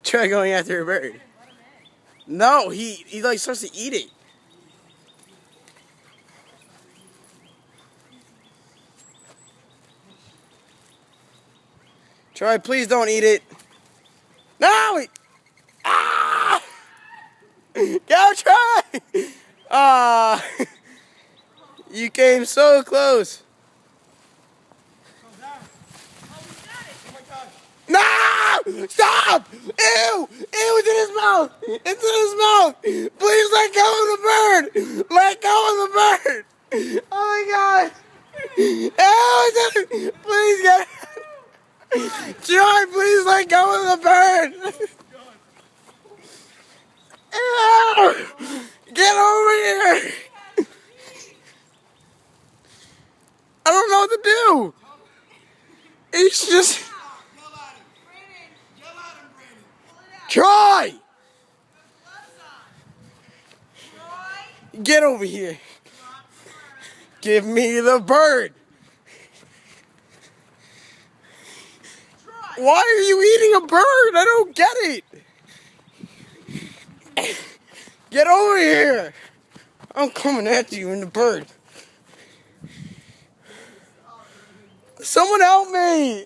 Try going after a bird. No, he like starts to eat it. Troy, please don't eat it. No! Ah! Go, Troy! Ah! You came so close. No! Stop! Ew! Ew, it's in his mouth! It's in his mouth! Please let go of the bird! Let go of the bird! Oh my god! Ew, it's in, please get Troy, please let go of the bird! Ew! Get over here! I don't know what to do! It's just... Troy! Get over here. Give me the bird. Why are you eating a bird? I don't get it. Get over here. I'm coming at you in the bird. Someone help me.